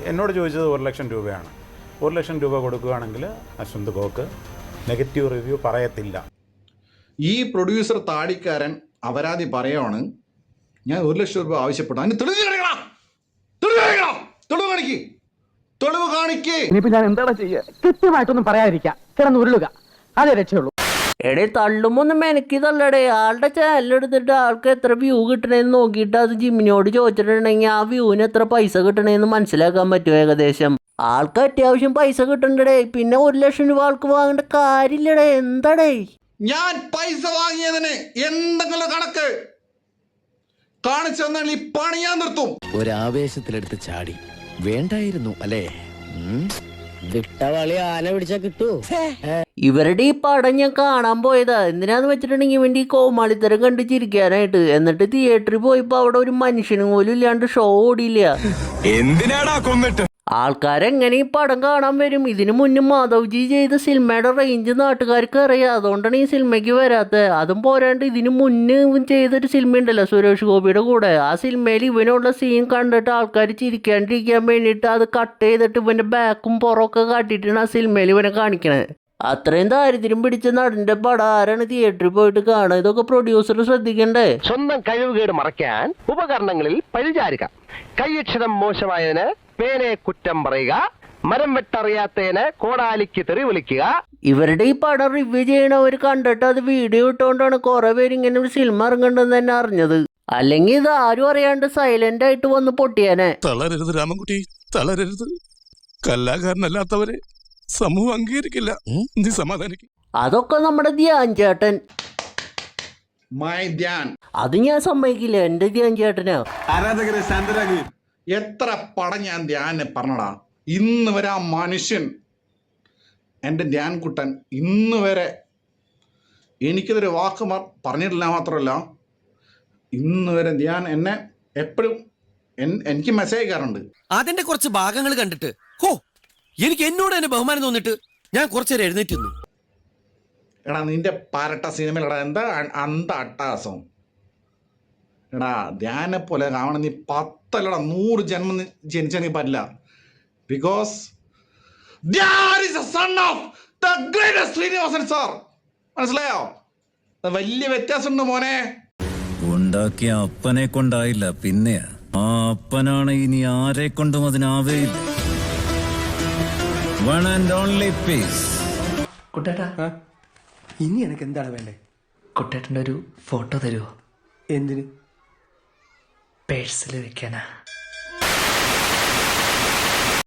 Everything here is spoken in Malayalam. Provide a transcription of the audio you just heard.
എന്നോട് ചോദിച്ചത് 1 ലക്ഷം രൂപയാണ്. 1 ലക്ഷം രൂപ കൊടുക്കുകയാണെങ്കിൽ അശ്വന്ത് ഗോക്ക് നെഗറ്റീവ് റിവ്യൂ പറയത്തില്ല. ഈ പ്രൊഡ്യൂസർ താടിക്കാരൻ അപരാധി പറയുവാണ്, ഞാൻ 1 ലക്ഷം രൂപ ആവശ്യപ്പെട്ടു. അതിന് തെളിവ് കാണിക്കേ. ഇനിയിപ്പോ ഞാൻ എന്താ ചെയ്യുക? കൃത്യമായിട്ടൊന്നും പറയാതിരിക്കാം, കിടന്ന് ഉരുളുക, അതേ രക്ഷയുള്ളൂ. എടേ തള്ളുമൊന്നും എനിക്ക് തള്ളടേ. ആളുടെ ചാനലെടുത്തിട്ട് ആൾക്ക് എത്ര വ്യൂ കിട്ടണേന്ന് നോക്കിയിട്ട് അത് ജിമ്മിനോട് ചോദിച്ചിട്ടുണ്ടെങ്കിൽ ആ വ്യൂവിന് എത്ര പൈസ കിട്ടണേന്ന് മനസ്സിലാക്കാൻ പറ്റുമോ ഏകദേശം? ആൾക്ക് അത്യാവശ്യം പൈസ കിട്ടണ്ടടേ. പിന്നെ 1 ലക്ഷം രൂപ ആൾക്ക് വാങ്ങേണ്ട കാര്യമില്ലടേ. എന്താടേ ഞാൻ പൈസ വാങ്ങിയതിന് എന്തെങ്കിലും കണക്ക് കാണിച്ചു തന്നാൽ ഈ പണി ഞാൻ നിർത്തും. ഒരാവേശത്തിലെടുത്ത് ചാടി വേണ്ടായിരുന്നു അല്ലേ? വിട്ടവളി ആന പിടിച്ചാ കിട്ടൂ. ഇവരുടെ ഈ പടം ഞാൻ കാണാൻ പോയതാ. എന്തിനാന്ന് വെച്ചിട്ടുണ്ടെങ്കിൽ ഇവന്റെ ഈ കോമാളിത്തരം കണ്ട് ചിരിക്കാനായിട്ട്. എന്നിട്ട് തിയേറ്ററിൽ പോയപ്പോ അവിടെ ഒരു മനുഷ്യനും പോലും ഇല്ലാണ്ട് ഷോ ഓടിയില്ല. എന്തിനാടാ കൊന്നിട്ട്? ആൾക്കാരെങ്ങനെ ഈ പടം കാണാൻ വരും? ഇതിനു മുന്നേ മാധവ്ജി ചെയ്ത സിനിമയുടെ റേഞ്ച് നാട്ടുകാർക്ക് അറിയാം. അതുകൊണ്ടാണ് ഈ സിനിമയ്ക്ക് വരാത്തത്. അതും പോരാണ്ട് ഇതിനു മുന്നേ ചെയ്തൊരു സിനിമ ഉണ്ടല്ലോ സുരേഷ് ഗോപിയുടെ കൂടെ. ആ സിനിമയിൽ ഇവനുള്ള സീൻ കണ്ടിട്ട് ആൾക്കാർ ചിരിക്കാണ്ടിരിക്കാൻ വേണ്ടിയിട്ട് അത് കട്ട് ചെയ്തിട്ട് ഇവന്റെ ബാക്കും പുറമൊക്കെ കാട്ടിയിട്ടാണ് ആ സിനിമയിൽ ഇവനെ കാണിക്കണത്. അത്രയും ദാരിദ്ര്യം പിടിച്ച നടന്റെ പടം ആരാണ് തിയേറ്ററിൽ പോയിട്ട് കാണുക? ഇതൊക്കെ പ്രൊഡ്യൂസർ ശ്രദ്ധിക്കണ്ടേ? സ്വന്തം കഴിവുകേട് മറയ്ക്കാൻ ഉപകരണങ്ങളിൽ പരിചാരിക. കൈയക്ഷരം മോശമായതിന് പേനെ കുറ്റം പറയുക. മരം വെട്ടറിയാത്തതിന് കോടാലിക്ക് തെറി വിളിക്കുക. ഇവരുടെ ഈ പടം റിവ്യൂ ചെയ്യണവർ കണ്ടിട്ട് അത് വീഡിയോ ഇട്ടുകൊണ്ടാണ് കുറെ പേര് ഇങ്ങനെ ഒരു സിനിമ ഇറങ്ങണ്ടെന്ന് തന്നെ അറിഞ്ഞത്. അല്ലെങ്കിൽ ഇത് ആരും അറിയാണ്ട് സൈലന്റ് ആയിട്ട് വന്ന് പൊട്ടിയാനെ. തളരരുത് രാമൻകുട്ടി, തളരരുത്. കലാകാരനല്ലാത്തവരെ സമൂഹം അംഗീകരിക്കില്ല. നീ സമാധാനിക്കും. അതൊക്കെ നമ്മുടെ ധ്യാൻ ചേട്ടൻ. അത് ഞാൻ സമ്മതിക്കില്ല. എന്റെ ധ്യാൻ ചേട്ടനാ. ആരാധകരെ ശാന്തരാകുക. എത്ര പടം ഞാൻ ധ്യാനെ പറഞ്ഞടാ. ഇന്ന് വരെ ആ മനുഷ്യൻ, എൻ്റെ ധ്യാൻ കുട്ടൻ, ഇന്ന് വരെ എനിക്കിതൊരു വാക്ക് പറഞ്ഞിട്ടില്ല. മാത്രമല്ല ഇന്ന് വരെ ധ്യാൻ എന്നെ എപ്പോഴും എനിക്ക് മെസ്സേജ് അയക്കാറുണ്ട്. അതിന്റെ കുറച്ച് ഭാഗങ്ങൾ കണ്ടിട്ട് ഹോ, എനിക്ക് എന്നോട് തന്നെ ബഹുമാനം തോന്നിട്ട് ഞാൻ കുറച്ചേരം എഴുന്നേറ്റ് നിന്നു. എടാ നിന്റെ പാരട്ട സിനിമയിലടാ എന്താ അട്ടഹാസം. എടാ ധ്യാനെ പോലെ കാണണം നീ 10 അല്ലടാ 100 ജന്മം ജനിച്ചാൽ നീ പറ്റില്ല. Because Dhyan is a son of the greatest Sreenivasan sir. മനസ്സിലായോ? വലിയ വ്യത്യാസമുണ്ട് മോനെ. ഉണ്ടാക്കിയ അപ്പനെ കൊണ്ടായില്ല, പിന്നെ ആ അപ്പനാണ് ഇനി ആരെ കൊണ്ടും അതിനാവേയില്ല. One and only piece. കുട്ടേട്ടാ, ഇനി എനിക്ക് എന്താണ് വേണ്ടേ? കുട്ടേട്ടൻ്റെ ഒരു ഫോട്ടോ തരുമോ? എന്തിന്? പേഴ്സിൽ വെക്കാനാ.